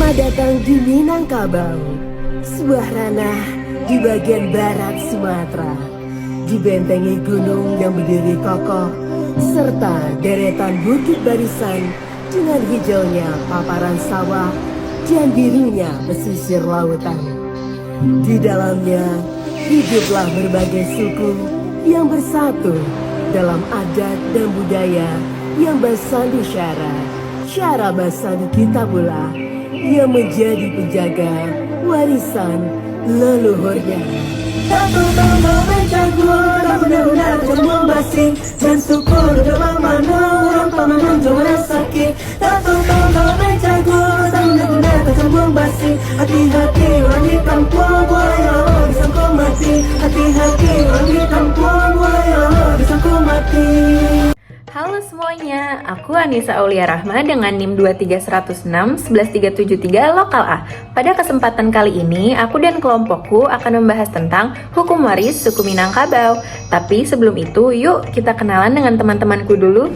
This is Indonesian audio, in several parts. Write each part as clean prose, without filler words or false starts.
Selamat datang di Minangkabau, sebuah ranah di bagian barat Sumatera, dibentengi gunung yang berdiri kokoh, serta deretan bukit barisan dengan hijaunya paparan sawah dan birunya pesisir lautan. Di dalamnya hiduplah berbagai suku yang bersatu dalam adat dan budaya yang bersandi syara bersandi kita pula yang menjadi penjaga warisan leluhurnya. Satu bangga mencagur, tak benar-benar terjemur basing, dan syukur dalam mana orang pamanun jangan sakit. Satu bangga mencagur, tak benar-benar terjemur basing, hati-hati orang di kampung buaya disangkut mati. Hati-hati orang di kampung buaya disangkut mati. Halo semuanya, aku Anissa Aulia Rahma dengan NIM 23106 11373 Lokal A. Pada kesempatan kali ini, aku dan kelompokku akan membahas tentang hukum waris suku Minangkabau. Tapi sebelum itu, yuk kita kenalan dengan teman-temanku dulu.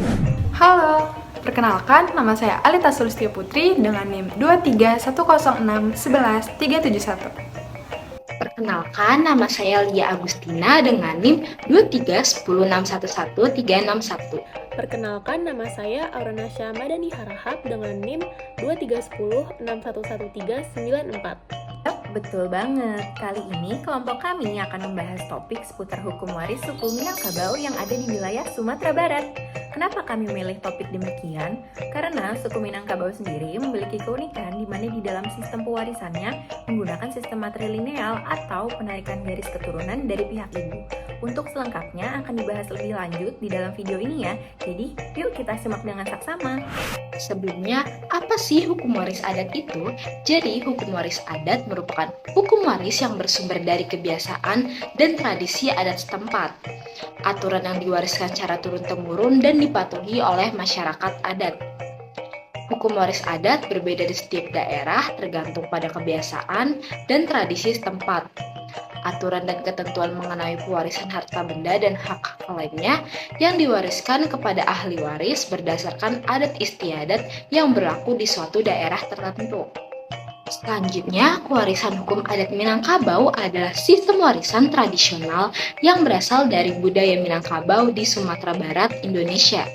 Halo, perkenalkan nama saya Alita Sulistya Putri dengan NIM 23106 11371. Perkenalkan, nama saya Lia Agustina dengan NIM 2310611 Perkenalkan, nama saya Auranasya Madani Harahap dengan NIM 23106111394. Betul banget, kali ini kelompok kami akan membahas topik seputar hukum waris suku Minangkabau yang ada di wilayah Sumatera Barat. Kenapa kami memilih topik demikian? Karena suku Minangkabau sendiri memiliki keunikan di mana di dalam sistem pewarisannya menggunakan sistem matrilineal atau penarikan garis keturunan dari pihak ibu. Untuk selengkapnya akan dibahas lebih lanjut di dalam video ini ya. Jadi, yuk kita simak dengan saksama. Sebelumnya, apa sih hukum waris adat itu? Jadi, hukum waris adat merupakan hukum waris yang bersumber dari kebiasaan dan tradisi adat setempat. Aturan yang diwariskan secara turun-temurun dan dipatuhi oleh masyarakat adat. Hukum waris adat berbeda di setiap daerah tergantung pada kebiasaan dan tradisi setempat. Aturan dan ketentuan mengenai pewarisan harta benda dan hak lainnya yang diwariskan kepada ahli waris berdasarkan adat istiadat yang berlaku di suatu daerah tertentu. Selanjutnya, pewarisan hukum adat Minangkabau adalah sistem warisan tradisional yang berasal dari budaya Minangkabau di Sumatera Barat, Indonesia.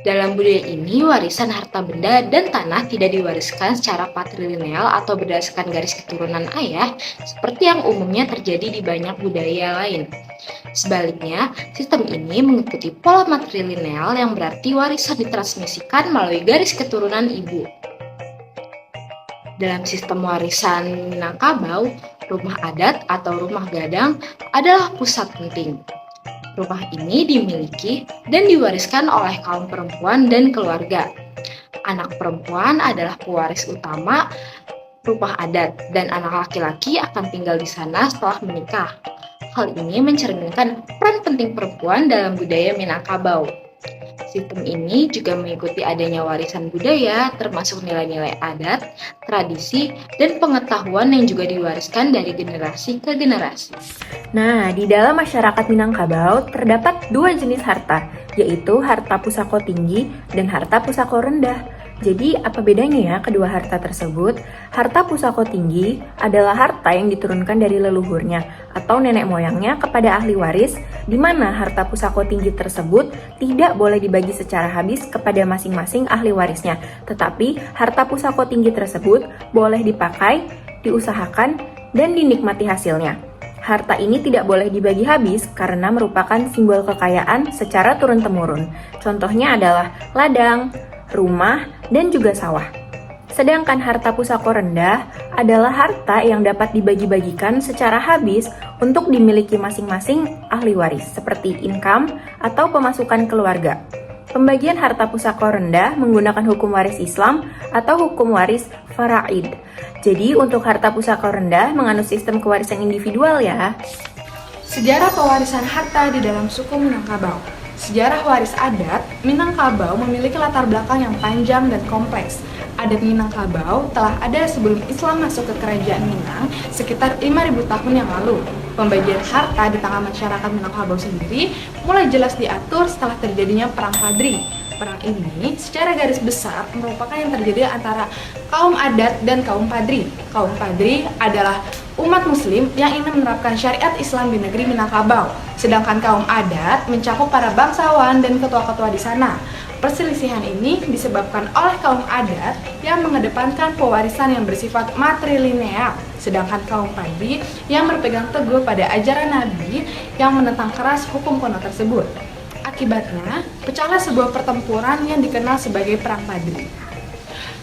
Dalam budaya ini, warisan harta benda dan tanah tidak diwariskan secara patrilineal atau berdasarkan garis keturunan ayah, seperti yang umumnya terjadi di banyak budaya lain. Sebaliknya, sistem ini mengikuti pola matrilineal yang berarti warisan ditransmisikan melalui garis keturunan ibu. Dalam sistem warisan Minangkabau, rumah adat atau rumah gadang adalah pusat penting. Rumah ini dimiliki dan diwariskan oleh kaum perempuan dan keluarga. Anak perempuan adalah pewaris utama rumah adat dan anak laki-laki akan tinggal di sana setelah menikah. Hal ini mencerminkan peran penting perempuan dalam budaya Minangkabau. Sistem ini juga mengikuti adanya warisan budaya, termasuk nilai-nilai adat, tradisi, dan pengetahuan yang juga diwariskan dari generasi ke generasi. Nah, di dalam masyarakat Minangkabau terdapat dua jenis harta, yaitu harta pusako tinggi dan harta pusako rendah. Jadi, apa bedanya ya kedua harta tersebut? Harta pusako tinggi adalah harta yang diturunkan dari leluhurnya atau nenek moyangnya kepada ahli waris, di mana harta pusako tinggi tersebut tidak boleh dibagi secara habis kepada masing-masing ahli warisnya. Tetapi, harta pusako tinggi tersebut boleh dipakai, diusahakan, dan dinikmati hasilnya. Harta ini tidak boleh dibagi habis karena merupakan simbol kekayaan secara turun-temurun. Contohnya adalah ladang, rumah, dan juga sawah. Sedangkan harta pusako rendah adalah harta yang dapat dibagi-bagikan secara habis untuk dimiliki masing-masing ahli waris, seperti income atau pemasukan keluarga. Pembagian harta pusako rendah menggunakan hukum waris Islam atau hukum waris faraid. Jadi untuk harta pusako rendah menganut sistem kewarisan individual ya. Sejarah pewarisan harta di dalam suku Minangkabau. Sejarah waris adat, Minangkabau memiliki latar belakang yang panjang dan kompleks. Adat Minangkabau telah ada sebelum Islam masuk ke kerajaan Minang sekitar 5.000 tahun yang lalu. Pembagian harta di tengah masyarakat Minangkabau sendiri mulai jelas diatur setelah terjadinya Perang Padri perang ini secara garis besar merupakan yang terjadi antara kaum adat dan kaum padri. Kaum padri adalah umat muslim yang ingin menerapkan syariat Islam di negeri Minangkabau, sedangkan kaum adat mencakup para bangsawan dan ketua-ketua di sana. Perselisihan ini disebabkan oleh kaum adat yang mengedepankan pewarisan yang bersifat matrilineal, sedangkan kaum padri yang berpegang teguh pada ajaran Nabi yang menentang keras hukum kuno tersebut. Akibatnya, pecahlah sebuah pertempuran yang dikenal sebagai Perang Padri.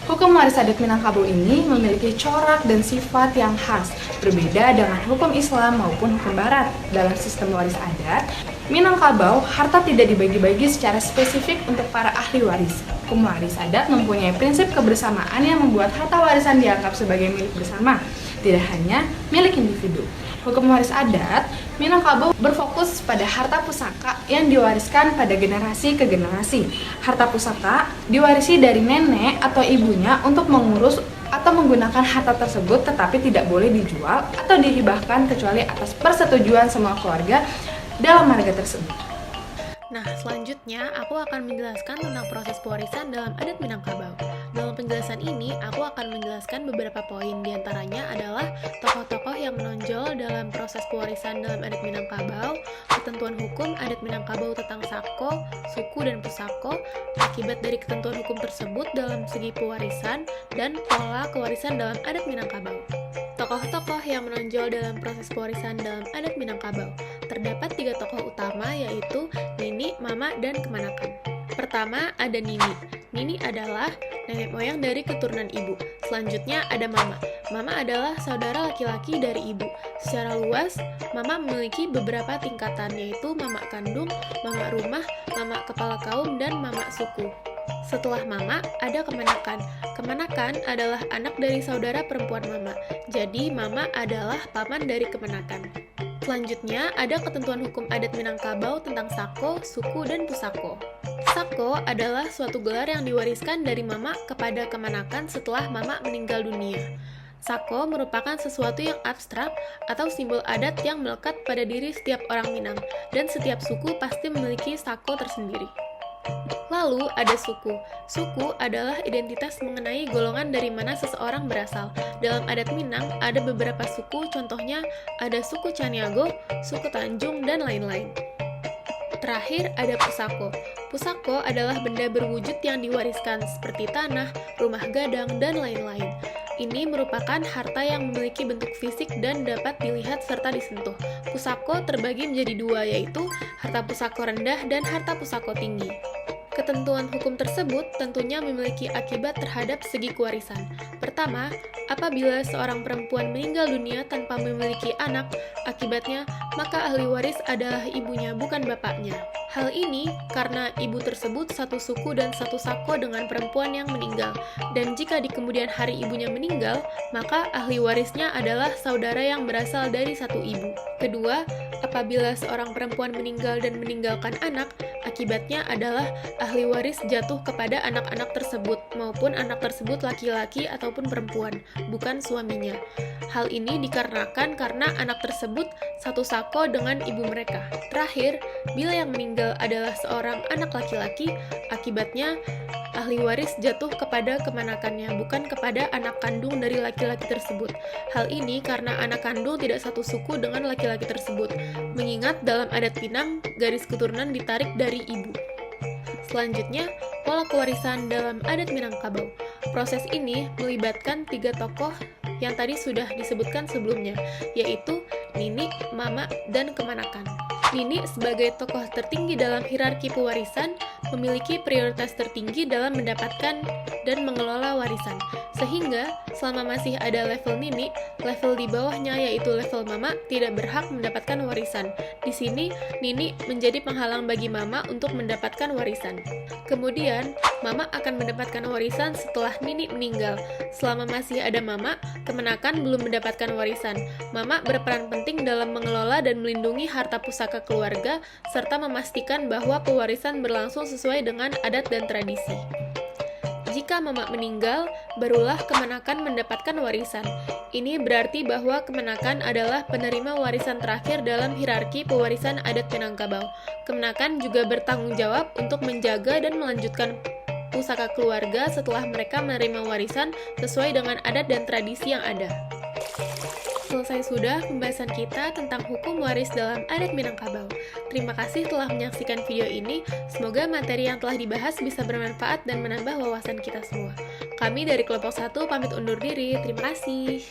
Hukum waris adat Minangkabau ini memiliki corak dan sifat yang khas, berbeda dengan hukum Islam maupun hukum Barat. Dalam sistem waris adat, Minangkabau harta tidak dibagi-bagi secara spesifik untuk para ahli waris. Hukum waris adat mempunyai prinsip kebersamaan yang membuat harta warisan dianggap sebagai milik bersama, tidak hanya milik individu. Hukum waris adat Minangkabau berfokus pada harta pusaka yang diwariskan pada generasi ke generasi. Harta pusaka diwarisi dari nenek atau ibunya untuk mengurus atau menggunakan harta tersebut, tetapi tidak boleh dijual atau dihibahkan kecuali atas persetujuan semua keluarga dalam marga tersebut. Nah, selanjutnya aku akan menjelaskan tentang proses pewarisan dalam adat Minangkabau. Dalam penjelasan ini, aku akan menjelaskan beberapa poin. Di antaranya adalah tokoh-tokoh yang menonjol dalam proses pewarisan dalam adat Minangkabau, ketentuan hukum adat Minangkabau tentang sako, suku, dan pusako, akibat dari ketentuan hukum tersebut dalam segi pewarisan, dan pola kewarisan dalam adat Minangkabau. Tokoh-tokoh yang menonjol dalam proses pewarisan dalam adat Minangkabau. Terdapat 3 tokoh utama, yaitu Nini, Mama, dan Kemanakan. Pertama, ada Nini. Nini adalah nenek moyang dari keturunan ibu. Selanjutnya ada Mama. Mama adalah saudara laki-laki dari ibu. Secara luas, Mama memiliki beberapa tingkatan, yaitu Mama kandung, Mama rumah, Mama kepala kaum, dan Mama suku. Setelah Mama, ada Kemanakan. Kemanakan adalah anak dari saudara perempuan Mama. Jadi, Mama adalah paman dari Kemanakan. Selanjutnya, ada ketentuan hukum adat Minangkabau tentang sako, suku, dan pusako. Sako adalah suatu gelar yang diwariskan dari Mama kepada Kemanakan setelah Mama meninggal dunia. Sako merupakan sesuatu yang abstrak atau simbol adat yang melekat pada diri setiap orang Minang, dan setiap suku pasti memiliki sako tersendiri. Lalu ada suku. Suku adalah identitas mengenai golongan dari mana seseorang berasal. Dalam adat Minang ada beberapa suku, contohnya ada suku Caniago, suku Tanjung, dan lain-lain. Terakhir ada pusako. Pusako adalah benda berwujud yang diwariskan seperti tanah, rumah gadang, dan lain-lain. Ini merupakan harta yang memiliki bentuk fisik dan dapat dilihat serta disentuh. Pusako terbagi menjadi 2, yaitu harta pusako rendah dan harta pusako tinggi. Ketentuan hukum tersebut tentunya memiliki akibat terhadap segi kewarisan. Pertama, apabila seorang perempuan meninggal dunia tanpa memiliki anak, akibatnya maka ahli waris adalah ibunya, bukan bapaknya. Hal ini karena ibu tersebut satu suku dan satu sako dengan perempuan yang meninggal, dan jika di kemudian hari ibunya meninggal, maka ahli warisnya adalah saudara yang berasal dari satu ibu. Kedua, apabila seorang perempuan meninggal dan meninggalkan anak, akibatnya adalah ahli waris jatuh kepada anak-anak tersebut, maupun anak tersebut laki-laki ataupun perempuan, bukan suaminya. Hal ini dikarenakan karena anak tersebut satu sako dengan ibu mereka. Terakhir, bila yang meninggal adalah seorang anak laki-laki, akibatnya ahli waris jatuh kepada kemanakannya, bukan kepada anak kandung dari laki-laki tersebut. Hal ini karena anak kandung tidak satu suku dengan laki-laki tersebut, mengingat dalam adat Minang, garis keturunan ditarik dari ibu. Selanjutnya, pola kewarisan dalam adat Minangkabau. Proses ini melibatkan 3 tokoh yang tadi sudah disebutkan sebelumnya, yaitu Nini, Mama, dan Kemanakan. Nini sebagai tokoh tertinggi dalam hierarki pewarisan memiliki prioritas tertinggi dalam mendapatkan dan mengelola warisan. Sehingga selama masih ada level Nini, level di bawahnya yaitu level Mama tidak berhak mendapatkan warisan. Di sini Nini menjadi penghalang bagi Mama untuk mendapatkan warisan. Kemudian Mama akan mendapatkan warisan setelah Nini meninggal. Selama masih ada Mama, Kemanakan belum mendapatkan warisan. Mama berperan penting dalam mengelola dan melindungi harta pusaka keluarga, serta memastikan bahwa pewarisan berlangsung sesuai dengan adat dan tradisi. Jika mama meninggal, barulah kemenakan mendapatkan warisan. Ini berarti bahwa kemenakan adalah penerima warisan terakhir dalam hierarki pewarisan adat Minangkabau. Kemenakan juga bertanggung jawab untuk menjaga dan melanjutkan pusaka keluarga setelah mereka menerima warisan sesuai dengan adat dan tradisi yang ada. Selesai sudah pembahasan kita tentang hukum waris dalam adat Minangkabau. Terima kasih telah menyaksikan video ini. Semoga materi yang telah dibahas bisa bermanfaat dan menambah wawasan kita semua. Kami dari kelompok 1 pamit undur diri. Terima kasih.